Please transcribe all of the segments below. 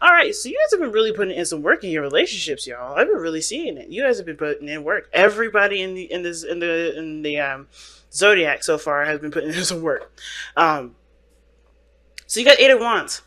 All right, so you guys have been really putting in some work in your relationships, y'all. I've been really seeing it. You guys have been putting in work. Everybody in the zodiac so far has been putting in some work. Um, so you got Eight of Wands.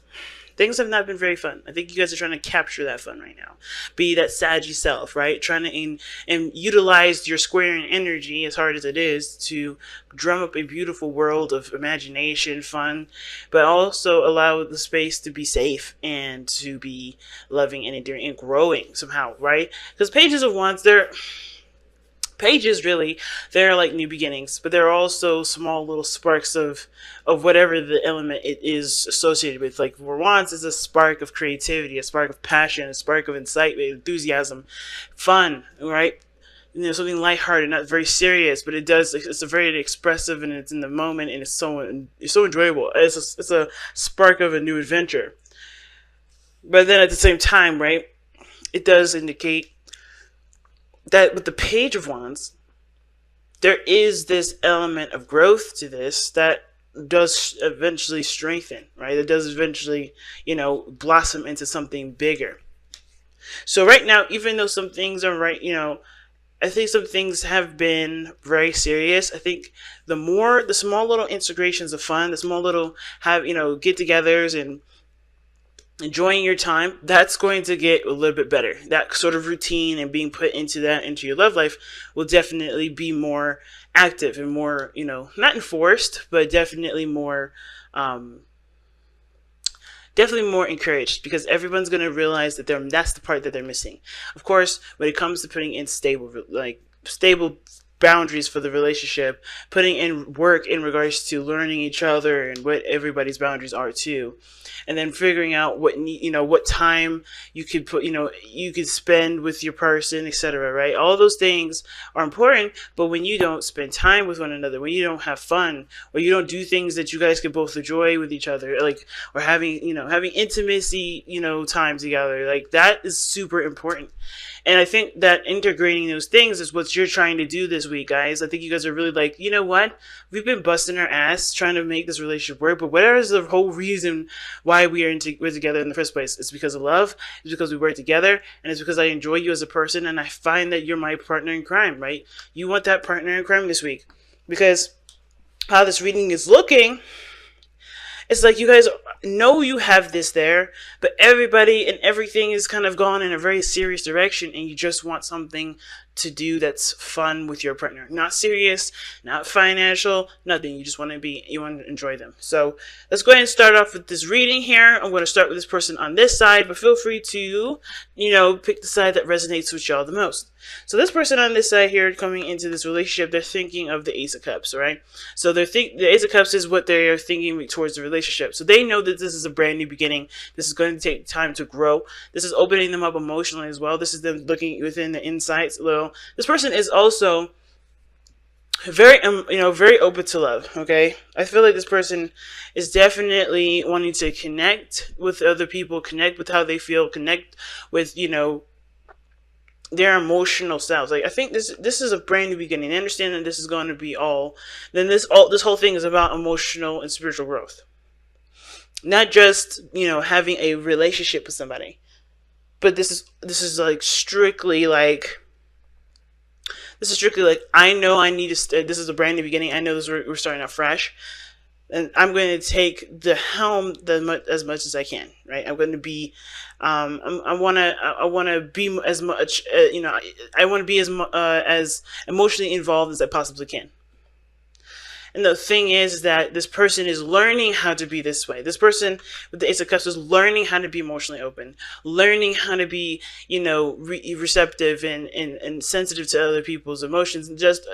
Things have not been very fun. I think you guys are trying to capture that fun right now. Be that saggy self, right? Trying to and utilize your squaring energy, as hard as it is, to drum up a beautiful world of imagination, fun, but also allow the space to be safe and to be loving and endearing and growing somehow, right? Because pages of wands, pages really, they're like new beginnings, but they're also small little sparks of whatever the element it is associated with. Like for wands is a spark of creativity, a spark of passion, a spark of excitement, enthusiasm, fun, right? Something lighthearted, not very serious, but it's a very expressive, and it's in the moment, and it's so enjoyable. It's a spark of a new adventure. But then at the same time, right, it does indicate that with the page of wands, there is this element of growth to this that does eventually strengthen, right? It does eventually, blossom into something bigger. So right now, even though some things are right, I think some things have been very serious. I think the small little integrations of fun, the small little get-togethers and enjoying your time, that's going to get a little bit better. That sort of routine and being put into your love life will definitely be more active and more, not enforced, but definitely more encouraged, because everyone's going to realize that that's the part that they're missing. Of course, when it comes to putting in stable boundaries for the relationship, putting in work in regards to learning each other and what everybody's boundaries are too, and then figuring out what time you could spend with your person, etc., right? All those things are important, but when you don't spend time with one another, when you don't have fun, or you don't do things that you guys can both enjoy with each other, or having intimacy, time together, like that is super important. And I think that integrating those things is what you're trying to do this week, guys. I think you guys are really like, you know what? We've been busting our ass trying to make this relationship work, but whatever is the whole reason why we're together in the first place? It's because of love. It's because we work together, and it's because I enjoy you as a person, and I find that you're my partner in crime, right? You want that partner in crime this week, because how this reading is looking, it's like you guys know you have this there, but everybody and everything is kind of gone in a very serious direction, and you just want something to do that's fun with your partner. Not serious, not financial, nothing. You just want to enjoy them. So let's go ahead and start off with this reading here. I'm going to start with this person on this side, but feel free to, pick the side that resonates with y'all the most. So this person on this side here, coming into this relationship, they're thinking of the Ace of Cups, right? So the Ace of Cups is what they are thinking towards the relationship. So they know that this is a brand new beginning. This is going to take time to grow. This is opening them up emotionally as well. This is them looking within the insights a little. This person is also very very open to love. Okay, I feel like this person is definitely wanting to connect with other people, connect with how they feel, connect with their emotional selves. Like, I think this is a brand new beginning. They understand that this is going to be this whole thing is about emotional and spiritual growth, not just having a relationship with somebody, but this is strictly like. This is strictly like, I know I need to. This is a brand new beginning. I know we're starting out fresh, and I'm going to take the helm as much as I can. Right? I'm going to be. I want to be as much. I want to be as emotionally involved as I possibly can. And the thing is that this person is learning how to be this way. This person with the Ace of Cups is learning how to be emotionally open, learning how to be, receptive and sensitive to other people's emotions, and just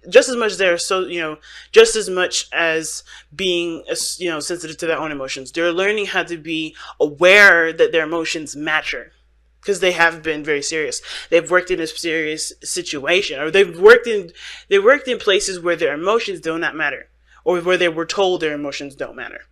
as much there. So, just as much as being, sensitive to their own emotions. They're learning how to be aware that their emotions matter. Because they have been very serious. They've worked in a serious situation, or they've worked in places where their emotions do not matter, or where they were told their emotions don't matter.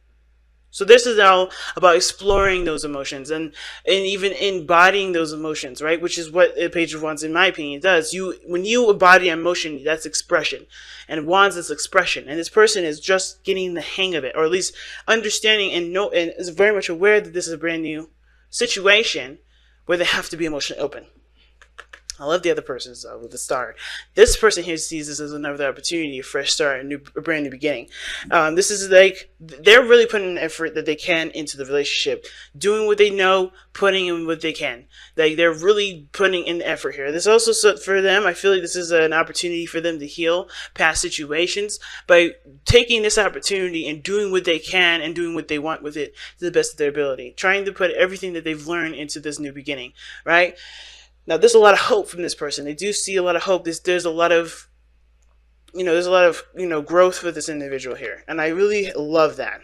So this is all about exploring those emotions and even embodying those emotions, right? Which is what a Page of Wands, in my opinion, does. When you embody emotion, that's expression, and Wands is expression. And this person is just getting the hang of it, or at least understanding and is very much aware that this is a brand new situation where they have to be emotionally open. I love the other person's with the star. This person here sees this as another opportunity, a fresh start, a brand new beginning. This is like they're really putting an effort that they can into the relationship, doing what they know, putting in what they can. Like they're really putting in the effort here. This also for them. I feel like this is an opportunity for them to heal past situations by taking this opportunity and doing what they can and doing what they want with it to the best of their ability, trying to put everything that they've learned into this new beginning, right? Now, there's a lot of hope from this person. They do see a lot of hope. There's a lot of, growth for this individual here. And I really love that.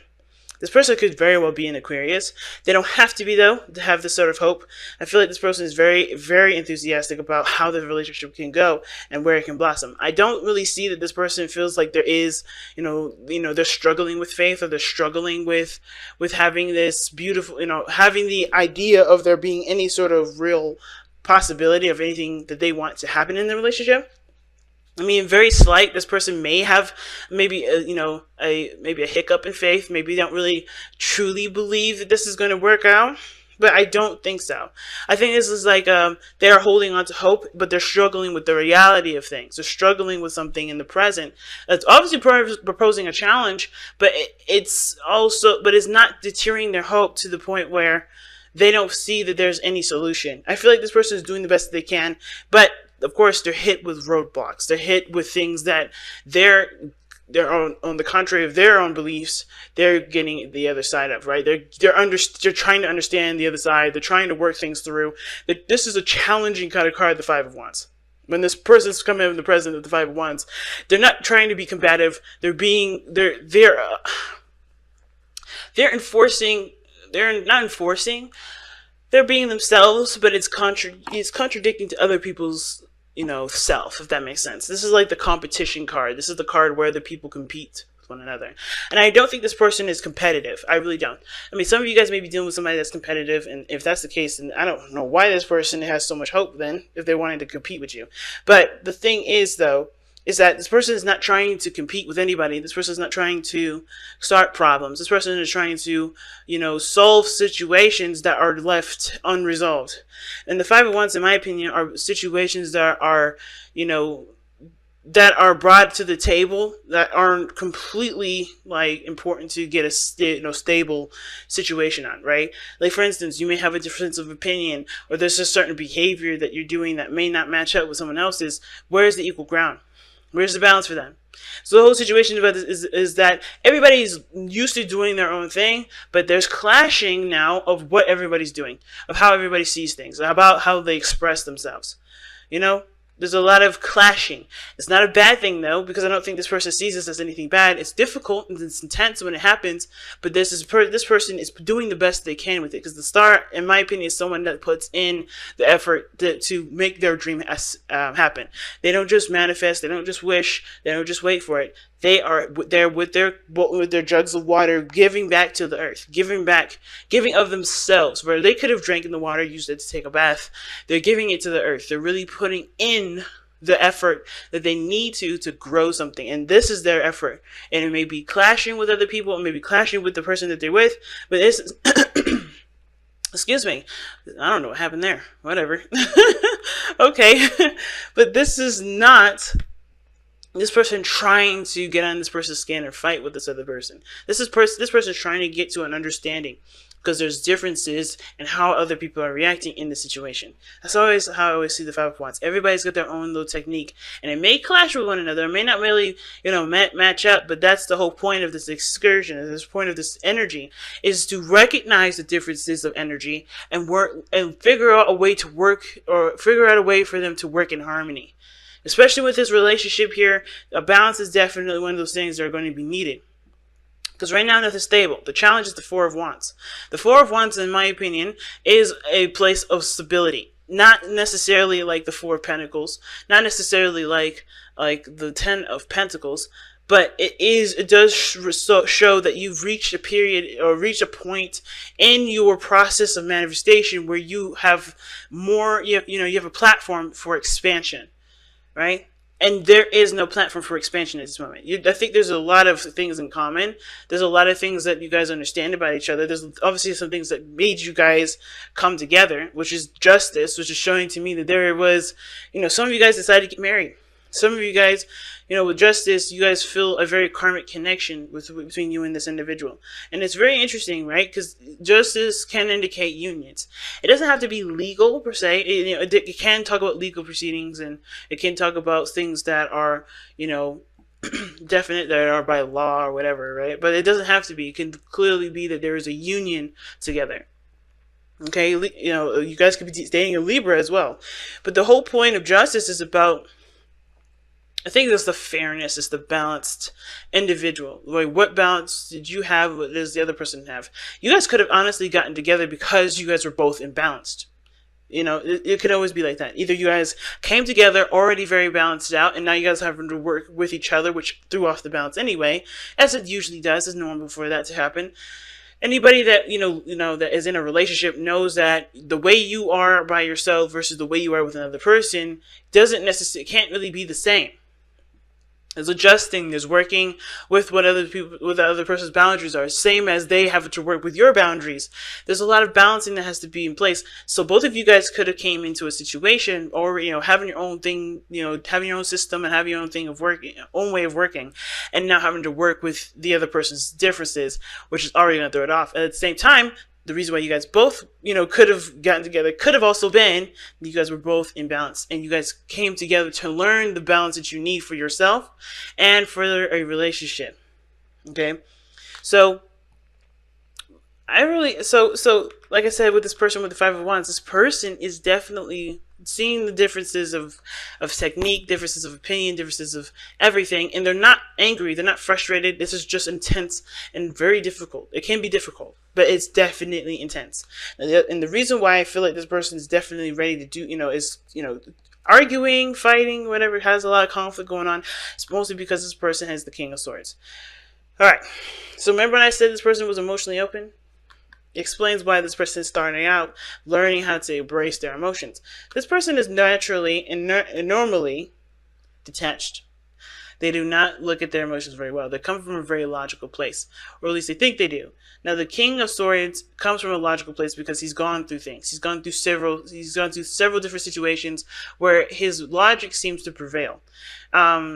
This person could very well be an Aquarius. They don't have to be, though, to have this sort of hope. I feel like this person is very, very enthusiastic about how the relationship can go and where it can blossom. I don't really see that this person feels like there is, they're struggling with faith, or they're struggling with having this beautiful, having the idea of there being any sort of real possibility of anything that they want to happen in the relationship. I mean, very slight. This person may have maybe a hiccup in faith. Maybe they don't really truly believe that this is going to work out, but I don't think so. I think this is like they're holding on to hope, but they're struggling with the reality of things. They're struggling with something in the present that's obviously proposing a challenge, but it's not deterring their hope to the point where they don't see that there's any solution. I feel like this person is doing the best they can, but of course they're hit with roadblocks. They're hit with things that they're on the contrary of their own beliefs, they're getting the other side of, right? They're trying to understand the other side. They're trying to work things through. This is a challenging kind of card, the Five of Wands. When this person's coming in the present of the Five of Wands, they're not trying to be combative. They're not enforcing. They're being themselves, but it's contradicting to other people's, self, if that makes sense. This is like the competition card. This is the card where the people compete with one another. And I don't think this person is competitive. I really don't. I mean, some of you guys may be dealing with somebody that's competitive, and if that's the case, then I don't know why this person has so much hope then, if they wanted to compete with you. But the thing is, though, is that this person is not trying to compete with anybody. This person is not trying to start problems. This person is trying to, solve situations that are left unresolved. And the Five of Wands, in my opinion, are situations that are, that are brought to the table that aren't completely important to get a stable situation on, right? Like, for instance, you may have a difference of opinion, or there's a certain behavior that you're doing that may not match up with someone else's. Where's the equal ground? Where's the balance for them? So the whole situation about this is that everybody's used to doing their own thing, but there's clashing now of what everybody's doing, of how everybody sees things, about how they express themselves. There's a lot of clashing. It's not a bad thing, though, because I don't think this person sees this as anything bad. It's difficult and it's intense when it happens, but this person is doing the best they can with it, because the star, in my opinion, is someone that puts in the effort to make their dream happen. They don't just manifest. They don't just wish. They don't just wait for it. They are there with their jugs of water, giving back to the earth, giving of themselves. Where they could have drank in the water, used it to take a bath, they're giving it to the earth. They're really putting in the effort that they need to grow something, and this is their effort. And it may be clashing with other people, it may be clashing with the person that they're with, but this is excuse me, I don't know what happened there. Whatever. Okay, but this is not this person trying to get on this person's skin or fight with this other person. This person is trying to get to an understanding, because there's differences in how other people are reacting in the situation. That's always how I always see the Five of Wands. Everybody's got their own little technique, and it may clash with one another. It may not really, match up, but that's the whole point of this excursion, this point of this energy, is to recognize the differences of energy and work and figure out a way to work, or figure out a way for them to work in harmony. Especially with this relationship here, a balance is definitely one of those things that are going to be needed. Because right now, nothing's stable. The challenge is the Four of Wands. The Four of Wands, in my opinion, is a place of stability. Not necessarily like the Four of Pentacles. Not necessarily like the Ten of Pentacles. But it does show that you've reached a period, or reached a point in your process of manifestation where you have more, you have a platform for expansion. Right? and there is no platform for expansion at this moment. I think there's a lot of things in common. There's a lot of things that you guys understand about each other. There's obviously some things that made you guys come together, which is justice, which is showing to me that there was, some of you guys decided to get married. Some of you guys, with justice, you guys feel a very karmic connection between you and this individual. And it's very interesting, right? Because justice can indicate unions. It doesn't have to be legal, per se. It can talk about legal proceedings, and it can talk about things that are, definite, that are by law or whatever, right? But it doesn't have to be. It can clearly be that there is a union together. Okay? You guys could be dating a Libra as well. But the whole point of justice is about, I think it's the fairness, it's the balanced individual. Like, what balance did you have? What does the other person have? You guys could have honestly gotten together because you guys were both imbalanced. It could always be like that. Either you guys came together already very balanced out, and now you guys are having to work with each other, which threw off the balance anyway, as it usually does. It's normal for that to happen. Anybody that that is in a relationship knows that the way you are by yourself versus the way you are with another person can't really be the same. There's adjusting, there's working with what the other person's boundaries are, same as they have to work with your boundaries. There's a lot of balancing that has to be in place. So both of you guys could have came into a situation, or having your own thing, having your own system and having your own thing of working, own way of working, and now having to work with the other person's differences, which is already going to throw it off. And at the same time, the reason why you guys both, could have gotten together could have also been you guys were both in balance, and you guys came together to learn the balance that you need for yourself and for a relationship. Okay, so like I said, with this person with the Five of Wands, this person is definitely seeing the differences of technique, differences of opinion, differences of everything, and they're not angry, they're not frustrated. This is just intense and very difficult. It can be difficult, but it's definitely intense. And the reason why I feel like this person is definitely ready to do, is, arguing, fighting, whatever, has a lot of conflict going on, it's mostly because this person has the King of Swords. All right. So remember when I said this person was emotionally open? It explains why this person is starting out learning how to embrace their emotions. This person is naturally and normally detached. They do not look at their emotions very well. They come from a very logical place, or at least they think they do. Now, the King of Swords comes from a logical place because he's gone through things. He's gone through several different situations where his logic seems to prevail.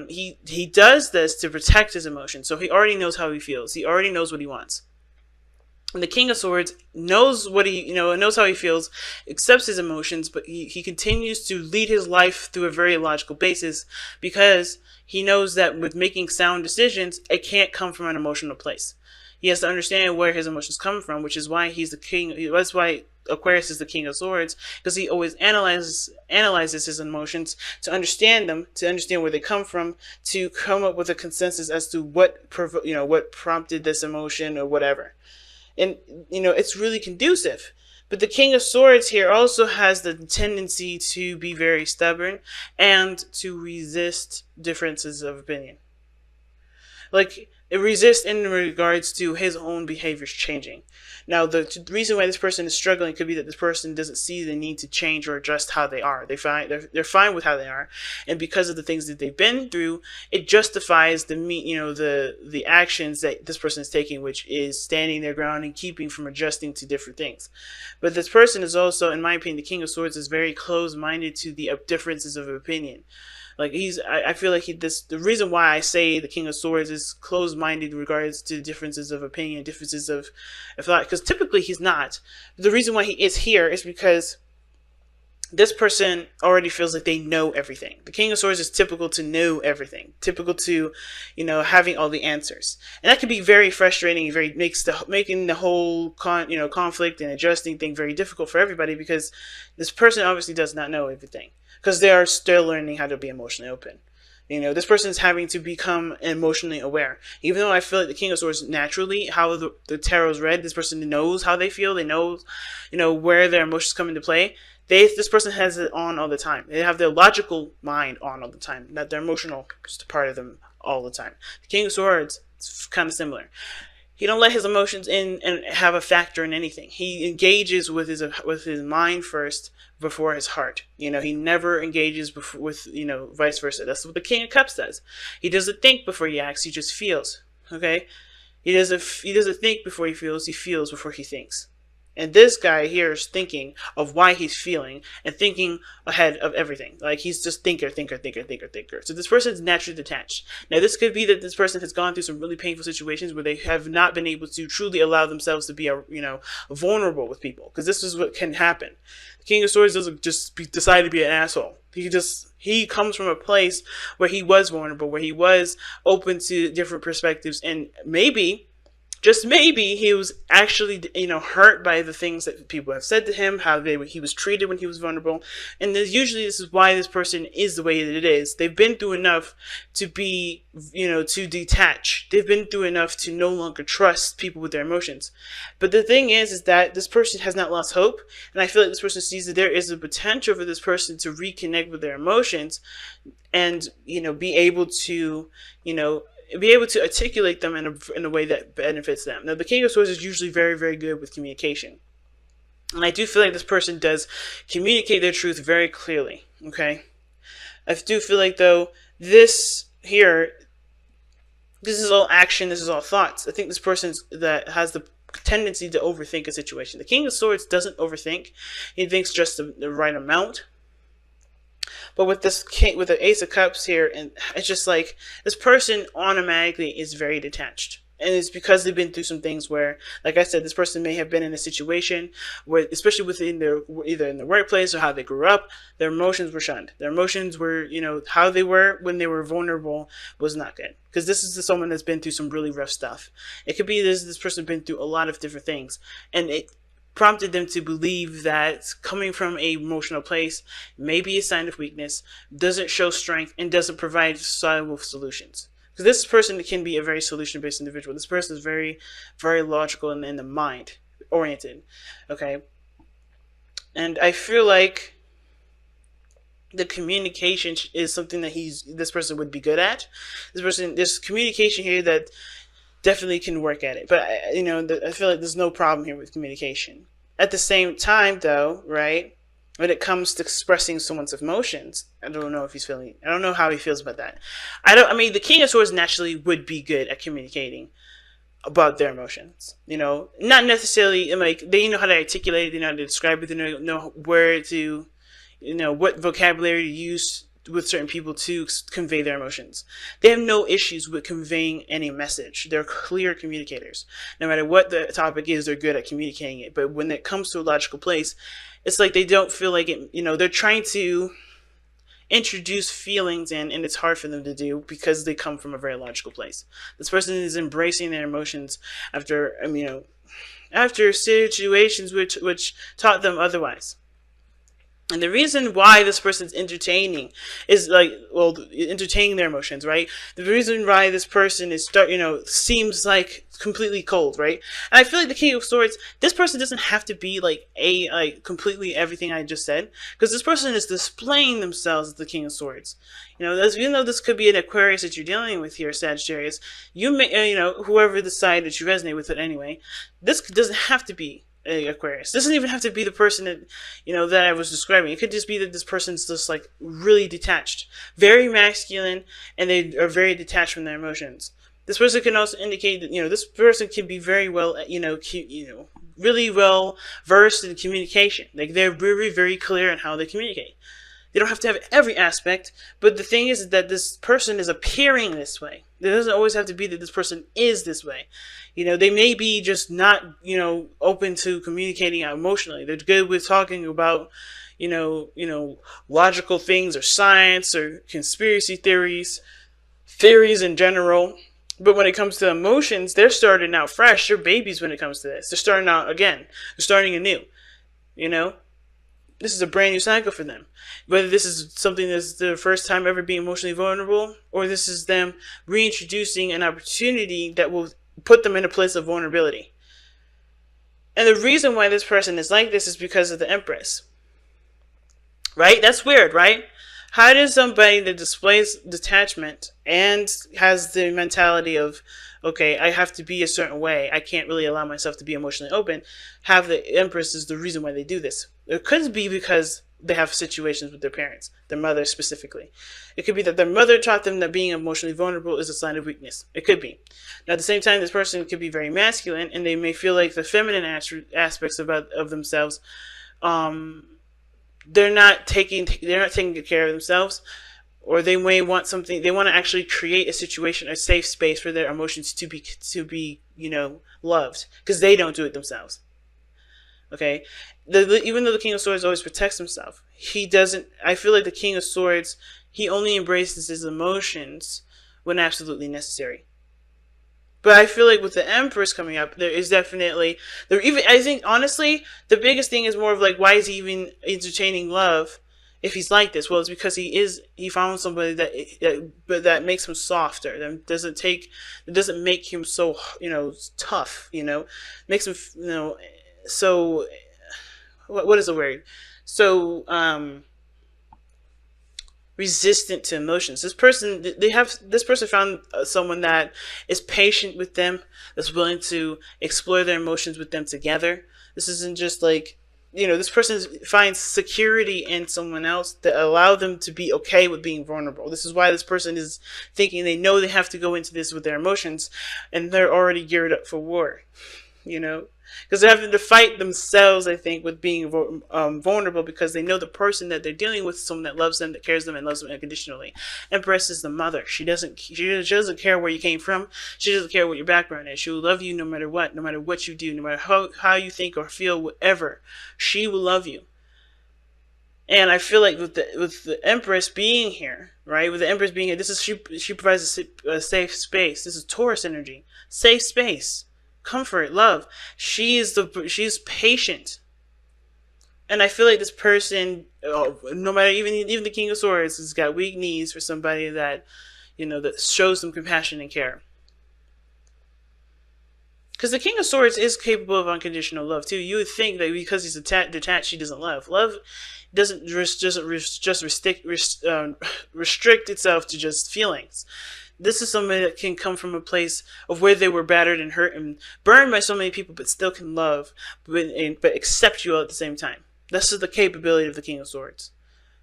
He does this to protect his emotions, so he already knows how he feels. He already knows what he wants. And the King of Swords knows what knows how he feels, accepts his emotions, but he continues to lead his life through a very logical basis because he knows that with making sound decisions, it can't come from an emotional place. He has to understand where his emotions come from, which is why he's the king. That's why Aquarius is the King of Swords, because he always analyzes his emotions to understand them, to understand where they come from, to come up with a consensus as to what prompted this emotion or whatever. And, it's really conducive. But the King of Swords here also has the tendency to be very stubborn and to resist differences of opinion. Like, it resists in regards to his own behaviors changing. Now, the reason why this person is struggling could be that this person doesn't see the need to change or adjust how they are. They're fine with how they are, and because of the things that they've been through, it justifies the actions that this person is taking, which is standing their ground and keeping from adjusting to different things. But this person is also, in my opinion, the King of Swords is very close-minded to the differences of opinion. Like I feel like the reason why I say the King of Swords is closed-minded in regards to differences of opinion, differences of thought, because typically he's not. The reason why he is here is because this person already feels like they know everything. The King of Swords is typical to know everything, typical to, having all the answers, and that can be very frustrating. Making the whole conflict and adjusting thing very difficult for everybody, because this person obviously does not know everything, because they are still learning how to be emotionally open. This person is having to become emotionally aware. Even though I feel like the King of Swords naturally, how the tarot is read, this person knows how they feel. They know, where their emotions come into play. This person has it on all the time. They have their logical mind on all the time, not their emotional part of them all the time. The King of Swords, it's kind of similar. He don't let his emotions in and have a factor in anything. He engages with his mind first before his heart. He never engages with vice versa. That's what the King of Cups does. He doesn't think before he acts. He just feels. Okay, he doesn't think before he feels. He feels before he thinks. And this guy here is thinking of why he's feeling and thinking ahead of everything. Like he's just thinker. So this person is naturally detached. Now this could be that this person has gone through some really painful situations where they have not been able to truly allow themselves to be vulnerable with people. Because this is what can happen. The King of Swords doesn't just decide to be an asshole. He comes from a place where he was vulnerable, where he was open to different perspectives, and maybe, just maybe, he was actually, hurt by the things that people have said to him, how he was treated when he was vulnerable. And usually this is why this person is the way that it is. They've been through enough to be, to detach. They've been through enough to no longer trust people with their emotions. But the thing is that this person has not lost hope. And I feel like this person sees that there is a potential for this person to reconnect with their emotions and, be able to articulate them in a way that benefits them. Now, the King of Swords is usually very, very good with communication. And I do feel like this person does communicate their truth very clearly, okay? I do feel like, though, this is all action, this is all thoughts. I think this person that has the tendency to overthink a situation. The King of Swords doesn't overthink. He thinks just the right amount. But with the Ace of Cups here, and it's just like this person automatically is very detached. And it's because they've been through some things where, like I said, this person may have been in a situation where, especially within either in the workplace or how they grew up, their emotions were shunned. Their emotions were, how they were when they were vulnerable was not good. Because this is someone that's been through some really rough stuff. It could be this person been through a lot of different things. And it prompted them to believe that coming from an emotional place may be a sign of weakness, doesn't show strength, and doesn't provide solid solutions. Because this person can be a very solution-based individual. This person is very, very logical and in the mind oriented. Okay, and I feel like the communication is something that this person would be good at. There's communication here that definitely can work at it. But, I feel like there's no problem here with communication. At the same time, though, right, when it comes to expressing someone's emotions, I don't know how he feels about that. The King of Swords naturally would be good at communicating about their emotions. Not necessarily, they know how to articulate it, they know how to describe it, they know where to, what vocabulary to use with certain people to convey their emotions. They have no issues with conveying any message. They're clear communicators. No matter what the topic is, they're good at communicating it. But when it comes to a logical place, it's like they don't feel like it, they're trying to introduce feelings in, and it's hard for them to do because they come from a very logical place. This person is embracing their emotions after situations which taught them otherwise. And the reason why this person's entertaining their emotions, right? The reason why this person is seems like completely cold, right? And I feel like the King of Swords, this person doesn't have to be completely everything I just said, because this person is displaying themselves as the King of Swords. Even though this could be an Aquarius that you're dealing with here, Sagittarius, you may, whoever decide that you resonate with it anyway, this doesn't have to be Aquarius. This doesn't even have to be the person that that I was describing. It could just be that this person's just really detached, very masculine, and they are very detached from their emotions. This person can also indicate that this person can be very well really well versed in communication. They're very, very clear on how they communicate. They don't have to have every aspect, but the thing is that this person is appearing this way. It doesn't always have to be that this person is this way. They may be just not, open to communicating emotionally. They're good with talking about, logical things or science or conspiracy theories in general. But when it comes to emotions, they're starting out fresh. They're babies when it comes to this. They're starting out again. They're starting anew. This is a brand new cycle for them. Whether this is something that's the first time ever being emotionally vulnerable, or this is them reintroducing an opportunity that will put them in a place of vulnerability. And the reason why this person is like this is because of the Empress. Right? That's weird, right? How does somebody that displays detachment and has the mentality of Okay, I have to be a certain way. I can't really allow myself to be emotionally open. Have the Empress is the reason why they do this. It could be because they have situations with their parents, their mother specifically. It could be that their mother taught them that being emotionally vulnerable is a sign of weakness. It could be. Now, at the same time, this person could be very masculine, and they may feel like the feminine aspects of themselves, they're not taking care of themselves, or they may want something. They want to actually create a situation, a safe space for their emotions to be loved, because they don't do it themselves. Okay, even though the King of Swords always protects himself, he doesn't. I feel like the King of Swords, he only embraces his emotions when absolutely necessary. But I feel like with the Empress coming up, there is definitely there. Even I think honestly, the biggest thing is more of like, why is he even entertaining love if he's like this? Well, it's because he found somebody that makes him softer. That doesn't make him so tough. Makes him so what is the word? So resistant to emotions. This person found someone that is patient with them, that's willing to explore their emotions with them together. This isn't just like, this person finds security in someone else that allow them to be okay with being vulnerable. This is why this person is thinking they know they have to go into this with their emotions, and they're already geared up for war. Because they're having to fight themselves, I think, with being vulnerable, because they know the person that they're dealing with is someone that loves them, that cares them, and loves them unconditionally. Empress is the mother. She doesn't care where you came from. She doesn't care what your background is. She will love you no matter what you do, no matter how you think or feel, whatever. She will love you. And I feel like with the Empress being here, right? With the Empress being here, she provides a safe space. This is Taurus energy, safe space. Comfort, love. She's patient, and I feel like this person, no matter even the King of Swords, has got weak knees for somebody that that shows them compassion and care. Because the King of Swords is capable of unconditional love too. You would think that because he's detached, he doesn't love. Love doesn't just restrict itself to just feelings. This is somebody that can come from a place of where they were battered and hurt and burned by so many people, but still can love, but accept you all at the same time. This is the capability of the King of Swords.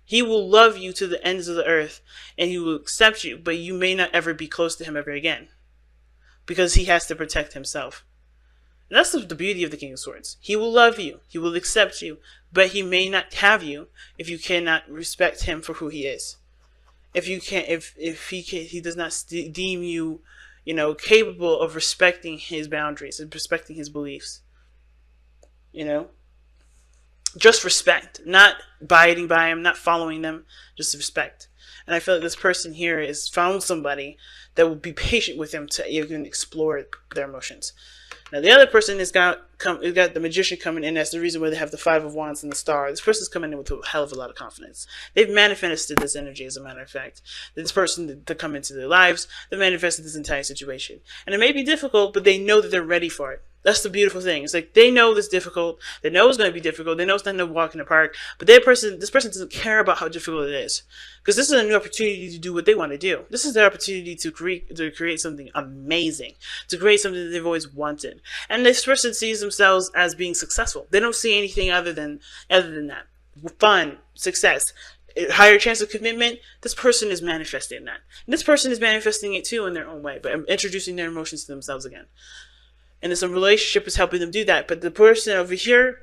He will love you to the ends of the earth, and he will accept you, but you may not ever be close to him ever again, because he has to protect himself. And that's the beauty of the King of Swords. He will love you, he will accept you, but he may not have you if you cannot respect him for who he is. If he does not deem you, capable of respecting his boundaries and respecting his beliefs, just respect, not abiding by him, not following them, just respect. And I feel like this person here has found somebody that will be patient with him to even explore their emotions. Now the other person has got the Magician coming in. That's the reason why they have the Five of Wands and the Star. This person's coming in with a hell of a lot of confidence. They've manifested this energy, as a matter of fact. This person to come into their lives, they manifested this entire situation. And it may be difficult, but they know that they're ready for it. That's the beautiful thing. It's like they know it's difficult. They know it's going to be difficult. They know it's not no walk in the park. But this person doesn't care about how difficult it is, because this is a new opportunity to do what they want to do. This is their opportunity to create something amazing, to create something that they've always wanted. And this person sees themselves as being successful. They don't see anything other than that. Fun, success, higher chance of commitment. This person is manifesting that. And this person is manifesting it too in their own way, but introducing their emotions to themselves again. And this relationship is helping them do that. But the person over here,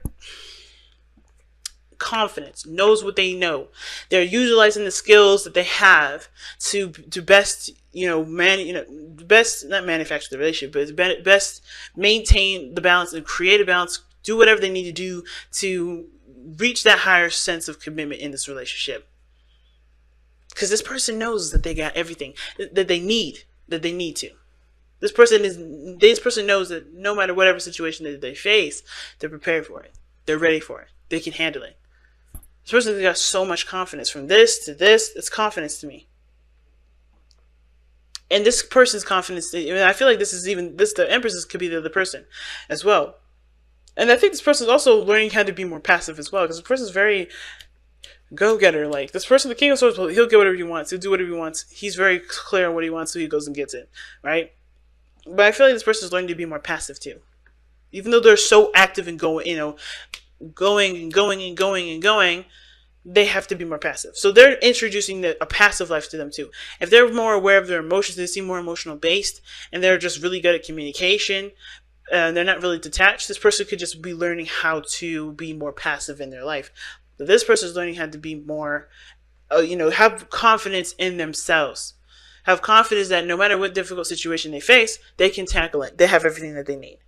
confidence, knows what they know. They're utilizing the skills that they have to best, best not manufacture the relationship, but best maintain the balance and create a balance. Do whatever they need to do to reach that higher sense of commitment in this relationship. Because this person knows that they got everything that they need to. This person knows that no matter whatever situation that they face, they're prepared for it. They're ready for it. They can handle it. This person has got so much confidence. From this to this, it's confidence to me. And this person's confidence, I feel like the Empress could be the other person as well. And I think this person is also learning how to be more passive as well, because this person is very go-getter. Like, this person, the King of Swords, he'll get whatever he wants. He'll do whatever he wants. He's very clear on what he wants, so he goes and gets it, right? But I feel like this person is learning to be more passive too. Even though they're so active and going, going and going and going and going, they have to be more passive. So they're introducing a passive life to them too. If they're more aware of their emotions, they seem more emotional based, and they're just really good at communication, and they're not really detached, this person could just be learning how to be more passive in their life. But this person is learning how to be more, have confidence in themselves. Have confidence that no matter what difficult situation they face, they can tackle it. They have everything that they need.